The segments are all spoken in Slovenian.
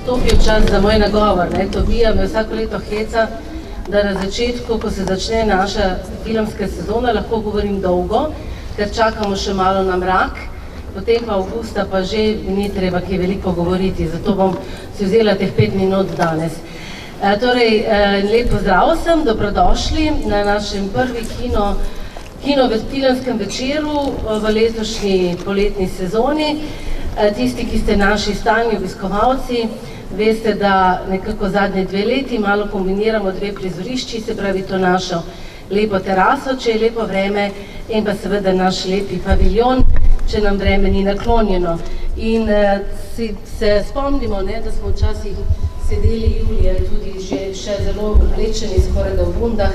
nastopil čas za moj nagovor. Tobija me vsako leto heca, da na začetku, ko se začne naša filmska sezona, lahko govorim dolgo, ker čakamo še malo na mrak, potem pa avgusta pa že ni treba kaj veliko govoriti, zato bom si vzela teh 5 minut danes. Torej, lep pozdrav vsem, dobrodošli na našem prvi filmskem večeru v letošnji poletni sezoni. Tisti, ki ste naši stalni obiskovalci, veste, da nekako zadnje 2 leti malo kombiniramo 2 prizorišči, se pravi to našo lepo teraso, če je lepo vreme, in pa seveda naš lepi paviljon, če nam vreme ni naklonjeno. In se spomnimo, da smo včasih sedeli julija tudi še zelo oblečeni, skoraj da v bundah,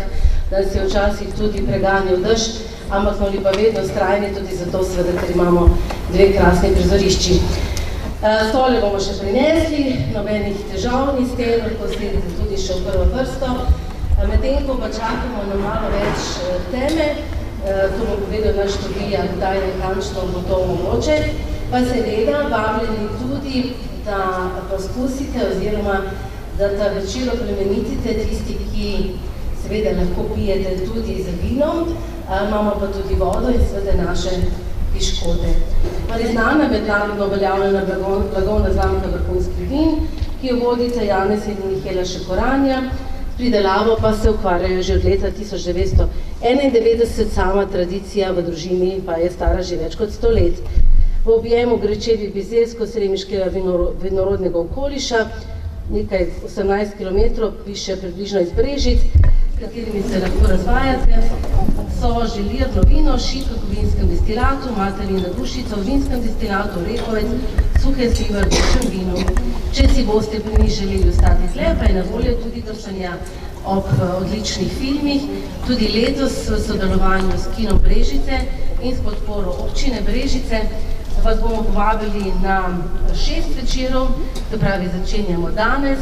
da se je včasih tudi preganjal dež, ampak smo pa vedno vztrajni tudi zato, seveda, ker imamo 2 krasni prizorišči. Stole bomo še prinesli, nobenih težav ni s tem, lahko sedite tudi še v prvo vrsto. Medtem ko pa čakamo na malo več teme, to bo povedal naš Tobija, kdaj nekančno bo to mogoče, pa seveda vabljeni tudi, da poskusite oziroma da ta večer oplemenitite tisti, ki seveda lahko pijete tudi z vinom, imamo pa tudi vodo in seveda naše piškote. Znana mednarodno uveljavljena blagovna znamka vrhunskih vin, ki jo vodita Janez in Mihaela Šekoranja, s pridelavo pa se ukvarjajo že od leta 1991, sama tradicija v družini pa je stara že več kot 100 let. V objemu Grečevih bizeljsko-sremiškega vinorodnega okoliša, nekaj 18 km, piše približno iz Brežic, katerimi se lahko razvajate, so želirno vino, šipek v vinskem destilatu, materina dušica v vinskem destilatu, rekovec, suhe slivar, dušen vino. Če si boste pri njih želeli ostati tle, pa je na voljo tudi dršanja ob odličnih filmih, tudi letos v sodelovanju s Kinom Brežice in s podporo občine Brežice vas bomo povabili na 6 večerov, to pravi začenjamo danes,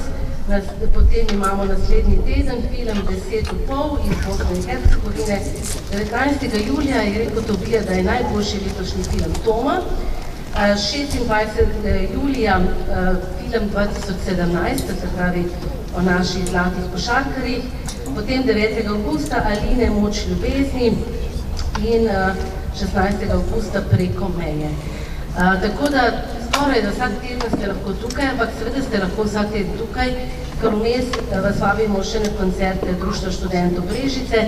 potem imamo naslednji teden film 10:30 iz Bosne in Hercegovine. 19. julija je rekel Tobija, da je najboljši letošnji film Toma, 26. julija film 2017, to se pravi o naših zlatih košarkarjih, potem 9. avgusta Aline Moč ljubezni in 16. avgusta Preko meje. Tako da skoraj da vsak teden ste lahko tukaj, ampak seveda ste lahko vsak teden tukaj, ker vmes vas vabimo še na koncerte Društva študentov Brežice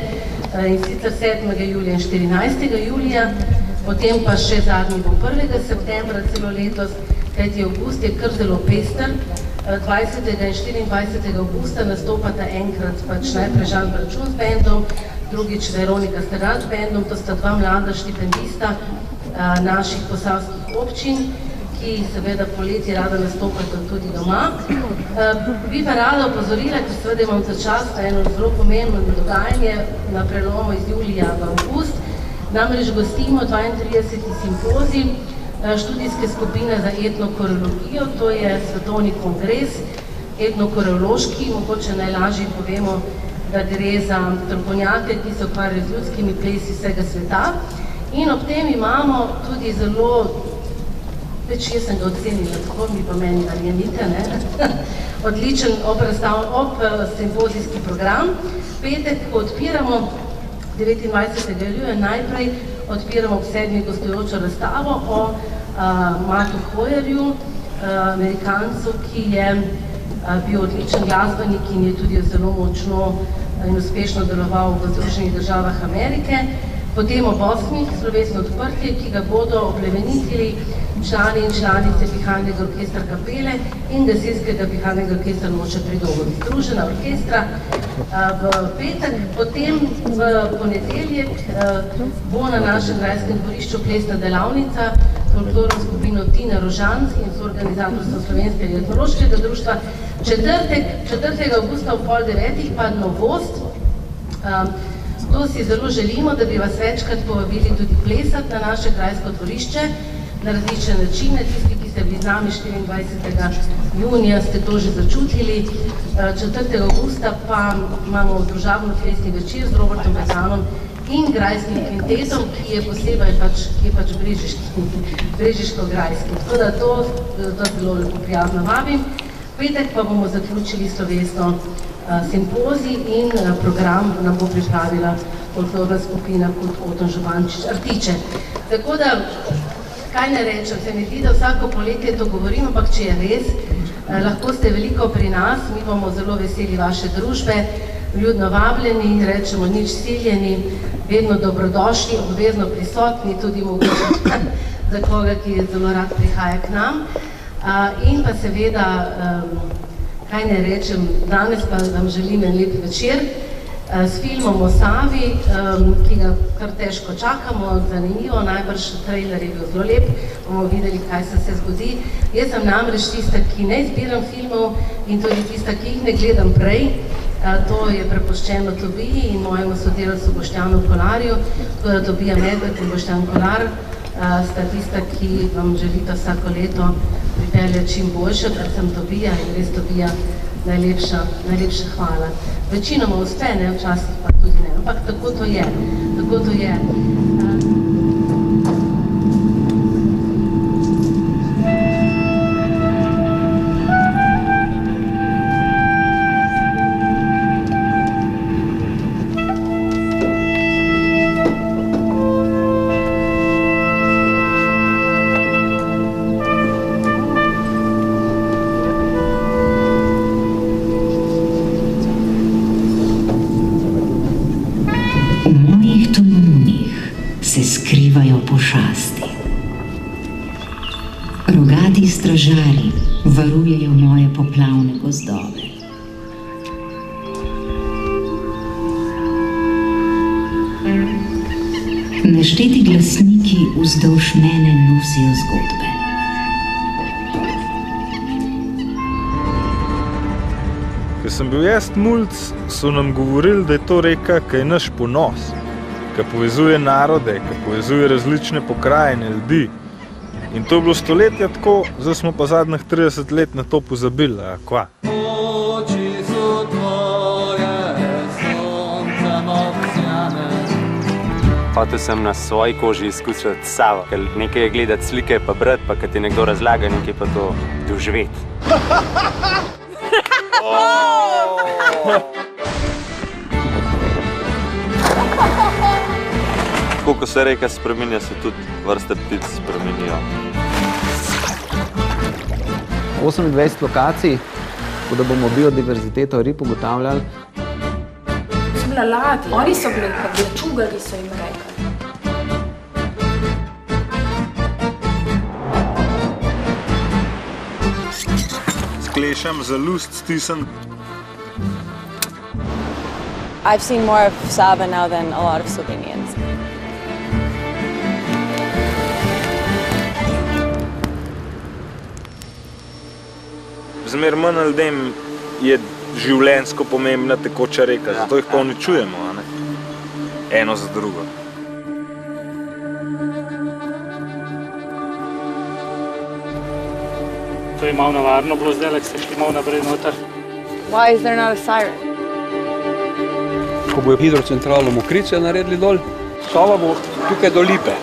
in sicer 7. julija in 14. julija, potem pa še zadnji bo 1. septembra celo letos, kajti avgust je kar zelo pester. 20. in 24. avgusta nastopata enkrat najprej Žan Bračun s bendom, drugič Veronika Sterar s bendom, to sta 2 mlada štipendista naših posavskih občin, ki seveda poleti rada nastopata tudi doma. Bi pa rada opozorila, ker seveda imam ta čas na eno zelo pomembno dogajanje na prelomu iz julija v avgust, namreč gostimo 32. simpozij študijske skupine za etnokoreologijo, to je svetovni kongres etnokoreološki, mogoče najlažje povemo, da gre za strokovnjake, ki se ukvarjajo z ljudskimi plesi vsega sveta. In ob tem imamo tudi zelo, več jaz sem ga ocenila, tako mi pa meni verjemite, odličen ob simpozijski program. Petek, ko odpiramo 29. julija, najprej odpiramo ob 7. gostujočo razstavo o Mattu Hoyerju, Amerikancu, ki je bil odličen glasbenik in je tudi zelo močno in uspešno deloval v Združenih državah Amerike. Potem ob 8. slovesno odprtje, ki ga bodo oplemenitili člani in članice Pihalnega orkestra Kapele in gasilskega Pihalnega orkestra Moče pri Dobovi. Združena orkestra v petek, potem v ponedeljek bo na našem grajskem dvorišču plesna delavnica folklorno skupino Tina Rožanc in soorganizatorstvo Slovenskega etnološkega društva. 4. avgusta ob 8:30 pa novost. To si zelo želimo, da bi vas večkrat povabili tudi plesati na naše grajsko dvorišče na različne načine. Tisti, ki ste bili z nami 24. junija, ste to že začutili. 4. avgusta pa imamo družabno plesni večer z Robertom Pezanom in grajskim kvintetom, ki je posebej brežiško-grajski. Tako da to zelo lepo prijazno vabim. petek pa bomo zaključili slovesno simpozij in program nam bo pripravila folklorna skupina kot Oton Župančič Artiče. Tako da, kaj ne rečem, se mi zdi, da vsako poletje to govorim, ampak če je res, lahko ste veliko pri nas, mi bomo zelo veseli vaše družbe, ljudno vabljeni, rečemo nič siljeni, vedno dobrodošli, obvezno prisotni, tudi mogoče za koga, ki zelo rad prihaja k nam. In pa seveda, kaj ne rečem, danes pa vam želim en lep večer s filmom o Savi, ki ga kar težko čakamo, zanimivo, najbrž trailer je bil zelo lep, bomo videli, kaj se zgodi. Jaz sem namreč tista, ki ne izbiram filmov in tudi tista, ki jih ne gledam prej. To je prepuščeno Tobiji in mojemu sodelavcu Boštjanu Kolarju, tako da Tobija Medved in Boštjan Kolar sta tista, ki vam želita vsako leto pripeljati čim boljše, ker sem Tobija in res Tobija najlepša hvala. Večinoma uspe, ne, včasih pa tudi ne, ampak tako to je, tako to je. Skrivajo pošasti. Rogati stražarji varujejo moje poplavne gozdove. Nešteti glasniki vzdolž mene nosijo zgodbe. Ko sem bil jaz mulc, so nam govorili, da je to reka, ki je naš ponos, ki povezuje narode, ki povezuje različne pokrajine, ljudi. In to je bilo stoletja tako, zdaj smo pa zadnjih 30 let na to pozabili, a kva? Oči so tvoje, soncem obsjane. Hotel sem na svoji koži izkusiti Savo, ker nekaj je gledati slike pa brati, pa kad ti nekdo razlaga, nekaj pa to doživeti. Tako, ko se reka spreminja, se tudi vrste ptic spremenijo. 28 lokacij, tako da bomo biodiverziteto rib ugotavljali. So bila ladja, oni so bili, čugari so jim rekli. Sklešam za lust stisem. I've seen more of Sava now than a lot of Slovenians. Zmer manj ljudem je življenjsko pomembna tekoča reka, zato jih pa uničujemo, a ne? Eno za drugo. To je malo navarno bilo zdaj, ko ste šli malo naprej noter. Why is there not a siren? Ko bojo hidrocentralo Mokrice naredili dol, Sava bo tukaj do Lipe.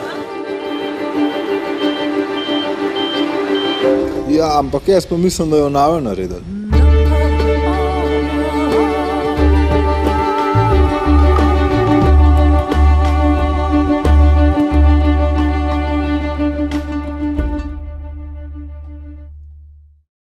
Ja, ampak jaz pa mislim, da jo nave naredili.